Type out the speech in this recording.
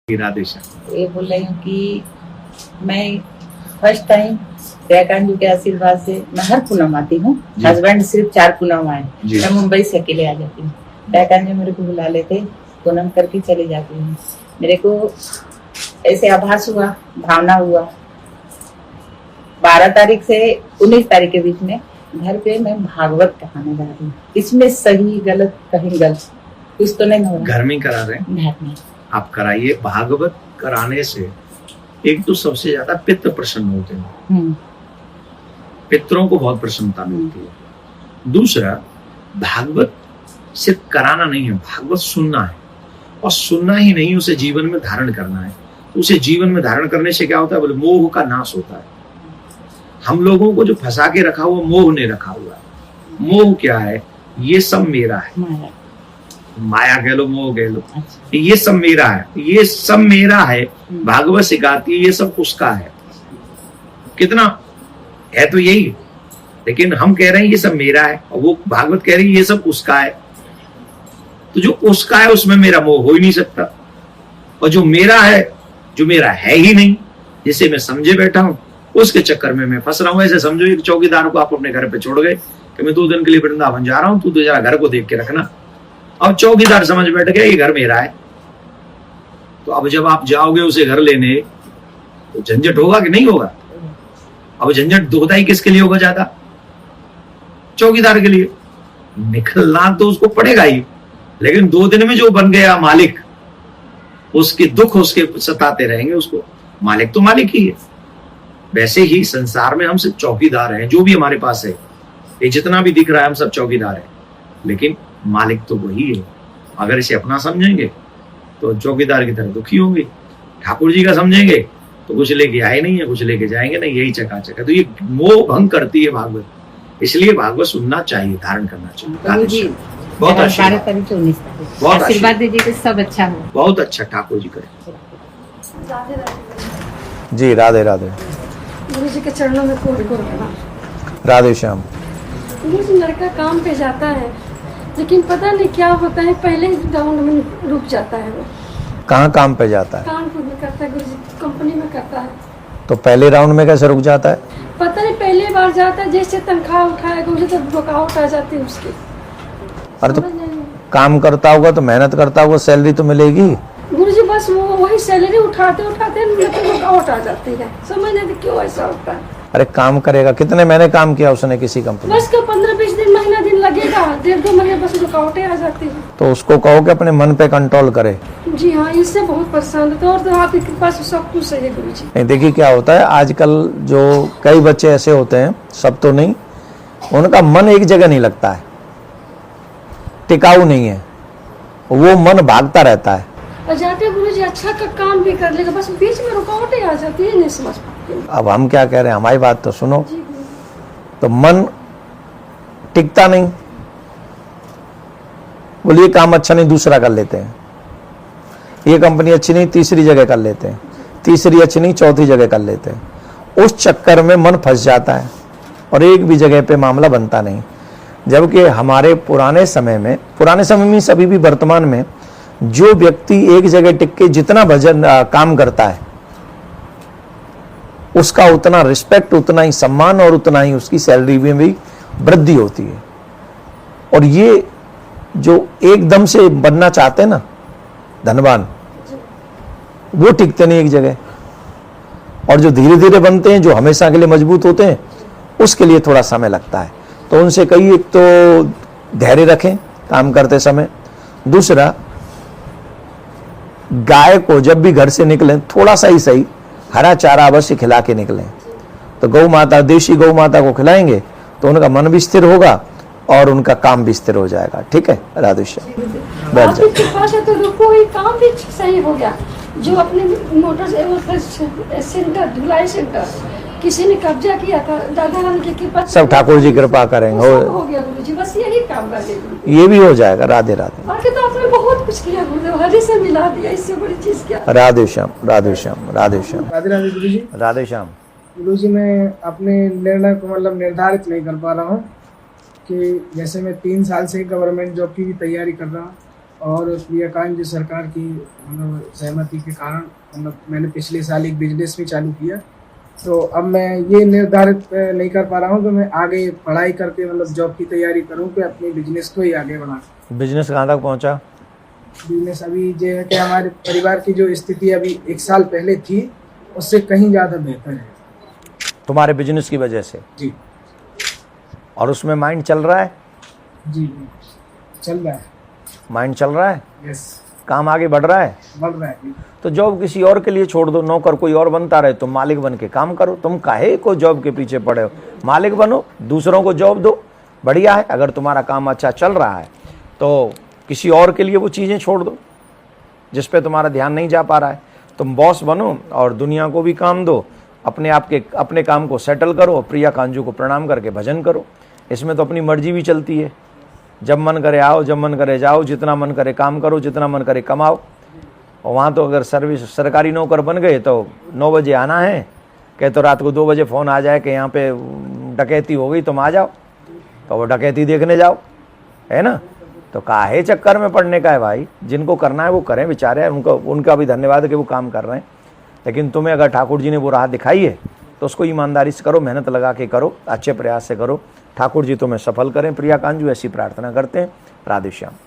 राधे श्याम। ये बोल रही हूँ कि मैं फर्स्ट टाइम दयाकांत जी के आशीर्वाद से मैं हर पूनम आती हूँ। हस्बैंड सिर्फ 4 पूनम आए, मैं मुंबई से अकेले आ जाती हूँ। दयाकांत जी मेरे को बुला लेते, पूनम करके चली जाती हूँ। मेरे को ऐसे आभास हुआ, भावना हुआ 12 तारीख से 19 तारीख के बीच में घर पे मैं भागवत कराने जा रही हूँ। इसमें सही गलत कहीं गलत कुछ तो नहीं हो रहा। घर में करा रहे हैं? घर में आप कराइए। भागवत कराने से एक तो सबसे ज्यादा पितृ प्रसन्न होते हैं, पितरों को बहुत प्रसन्नता मिलती है। दूसरा, भागवत सिर्फ कराना नहीं है, भागवत सुनना है, और सुनना ही नहीं, उसे जीवन में धारण करना है। उसे जीवन में धारण करने से क्या होता है, बोले मोह का नाश होता है। हम लोगों को जो फंसा के रखा हुआ मोह ने रखा हुआ है। मोह क्या है? ये सब मेरा है, माया कह लो, मोह कह लो। ये सब मेरा है, ये सब मेरा है। भागवत सिखाती है ये सब उसका है। कितना है तो यही, लेकिन हम कह रहे हैं ये सब मेरा है, और वो भागवत कह रही है ये सब उसका है। तो जो उसका है उसमें मेरा मोह हो ही नहीं सकता, और जो मेरा है, जो मेरा है ही नहीं, जिसे मैं समझे बैठा हूं, उसके चक्कर में मैं फंस रहा हूं। ऐसे समझो एक चौकीदार को आप अपने घर पे छोड़ गए कि मैं 2 दिन के लिए वृंदावन जा रहा हूं, तू तो जरा घर को देख के रखना। अब चौकीदार समझ बैठ गया ये घर मेरा है। तो अब जब आप जाओगे उसे घर लेने, तो झंझट होगा कि नहीं होगा? अब झंझट दुखदाई किसके लिए होगा ज्यादा? चौकीदार के लिए। निकलना तो उसको पड़ेगा ही, लेकिन 2 दिन में जो बन गया मालिक, उसके दुख उसके सताते रहेंगे उसको। मालिक तो मालिक ही है। वैसे ही संसार में हम सिर्फ चौकीदार हैं। जो भी हमारे पास है, ये जितना भी दिख रहा है, हम सब चौकीदार हैं, लेकिन मालिक तो वही है। अगर इसे अपना समझेंगे तो चौकीदार की तरह दुखी होंगे। ठाकुर जी का समझेंगे तो कुछ लेके आए नहीं है, कुछ लेके जाएंगे नहीं, यही चकाचक है। तो ये मोह भंग करती है भागवत, इसलिए भागवत सुनना चाहिए, धारण करना चाहिए। बहुत अच्छा, 12 तारीख से 19 तारीख बहुत आशीर्वाद दीजिए कि सब अच्छा हो। बहुत अच्छा, ठाकुर जी करे। जी राधे राधे। गुरु जी के चरणों में कोटि कोटि प्रणाम। राधे श्याम। गुरु जी, लड़का काम पे जाता है, लेकिन पता नहीं क्या होता है, पहले ही राउंड में रुक जाता है। वो कहाँ काम पे जाता है? कानपुर में करता है गुरु जी, कंपनी में करता है। तो पहले राउंड में कैसे रुक जाता है? पता नहीं, पहले बार जाता है, जैसे तनख्वाह उठाए गुरु जी, तब रुकावट आ जाती है उसकी। अरे तो काम करता होगा तो मेहनत करता होगा, सैलरी तो मिलेगी गुरु जी। बस वो वही सैलरी उठाते उठाते रुकावट आ जाती है, समझ नहीं क्यों ऐसा होता है। अरे काम करेगा, कितने महीने काम किया उसने किसी कंपनी? बस का 15-20 दिन, महीना दिन लगेगा, 1.5-2 महीने, बस रुकावटें आ जाती है। तो उसको कहो कि अपने मन पे कंट्रोल करे। जी हाँ, इससे बहुत परेशान है। और तो आपकी कृपा से सब कुछ सही है गुरु जी। नहीं, देखिए क्या होता है आजकल, जो कई बच्चे ऐसे होते हैं, सब तो नहीं, उनका मन एक जगह नहीं लगता है, टिकाऊ नहीं है, वो मन भागता रहता है। और जाते गुरु जी अच्छा का काम भी कर लेगा, बस बीच में रुकावटें आ जाती है, नहीं समझ पाते। अब हम क्या कह रहे हैं, हमारी बात तो सुनो। जी तो मन टिकता नहीं, बोलिए काम अच्छा नहीं, दूसरा कर लेते हैं। ये कंपनी अच्छी नहीं, तीसरी जगह कर लेते हैं। तीसरी अच्छी नहीं, चौथी जगह कर लेते हैं। उस चक्कर में मन फंस जाता है और एक भी जगह पे मामला बनता नहीं। जबकि हमारे पुराने समय में सभी भी वर्तमान में, जो व्यक्ति एक जगह टिक के जितना भजन काम करता है, उसका उतना रिस्पेक्ट, उतना ही सम्मान, और उतना ही उसकी सैलरी में भी वृद्धि होती है। और ये जो एकदम से बनना चाहते हैं ना धनवान, वो टिकते नहीं एक जगह। और जो धीरे धीरे बनते हैं, जो हमेशा के लिए मजबूत होते हैं, उसके लिए थोड़ा समय लगता है। तो उनसे कई, एक तो धैर्य रखें काम करते समय। दूसरा, गाय को जब भी घर से निकलें, थोड़ा सा ही सही हरा चारा अवश्य खिला के निकलें। तो गौ माता, देशी गौ माता को खिलाएंगे तो उनका मन भी स्थिर होगा और उनका काम भी स्थिर हो जाएगा। ठीक है, राधे श्याम। बैठ जाओ। आपके पास है तो रुको, ही काम भी सही हो गया। जो अपने मोटर सेंटर, धुलाई सेंटर, किसी ने कब्जा किया था, दादा राम की कृपा, सब ठाकुर जी कृपा करेंगे, हो गया गुरु जी। बस यही काम कर दे, ये भी हो जाएगा। राधे राधे। बाकी तो आपने बहुत कुछ किया गुरुदेव, हरि से मिला दिया, इससे बड़ी चीज क्या। राधे श्याम, राधे श्याम, राधे श्याम। राधे राधे गुरु जी। राधे श्याम। गुरु जी, मैं अपने निर्णय को मतलब निर्धारित नहीं कर पा रहा हूँ कि जैसे मैं 3 साल से गवर्नमेंट जॉब की भी तैयारी कर रहा हूँ, और प्रियाकांत जी सरकार की मतलब सहमति के कारण मतलब मैंने पिछले साल एक बिजनेस भी चालू किया। तो अब मैं ये निर्धारित नहीं कर पा रहा हूँ कि मैं आगे पढ़ाई करके मतलब जॉब की तैयारी करूँ कि अपने बिजनेस को ही आगे बढ़ा। बिजनेस कहाँ तक पहुँचा? बिजनेस अभी जो है कि हमारे परिवार की जो स्थिति अभी 1 साल पहले थी उससे कहीं ज़्यादा बेहतर है। तुम्हारे बिजनेस की वजह से? जी और उसमें माइंड चल रहा है? जी चल रहा है। माइंड चल रहा है? यस काम आगे बढ़ रहा है? बढ़ रहा है। तो जॉब किसी और के लिए छोड़ दो, नौकर कोई और बनता रहे, तुम मालिक बन के काम करो। तुम काहे को जॉब के पीछे पड़े हो? मालिक बनो, दूसरों को जॉब दो, बढ़िया है। अगर तुम्हारा काम अच्छा चल रहा है तो किसी और के लिए वो चीज़ें छोड़ दो जिस पे तुम्हारा ध्यान नहीं जा पा रहा है। तुम बॉस बनो और दुनिया को भी काम दो, अपने काम को सेटल करो, प्रिया कांजू को प्रणाम करके भजन करो। इसमें तो अपनी मर्जी भी चलती है, जब मन करे आओ, जब मन करे जाओ, जितना मन करे काम करो, जितना मन करे कमाओ। और वहाँ तो अगर सरकारी नौकर बन गए तो 9 बजे आना है, कहे तो रात को 2 बजे फ़ोन आ जाए कि यहाँ पे डकैती हो गई, तुम आ जाओ, तो वो डकैती देखने जाओ, है ना। तो काहे चक्कर में पड़ने का है भाई? जिनको करना है वो करें बेचारे, उनका भी धन्यवाद है कि वो काम कर रहे हैं। लेकिन तुम्हें अगर ठाकुर जी ने वो राह दिखाई है तो उसको ईमानदारी से करो, मेहनत लगा के करो, अच्छे प्रयास से करो। ठाकुर जी तुम्हें सफल करें। प्रिया कांजू ऐसी प्रार्थना करते हैं। राधे श्याम।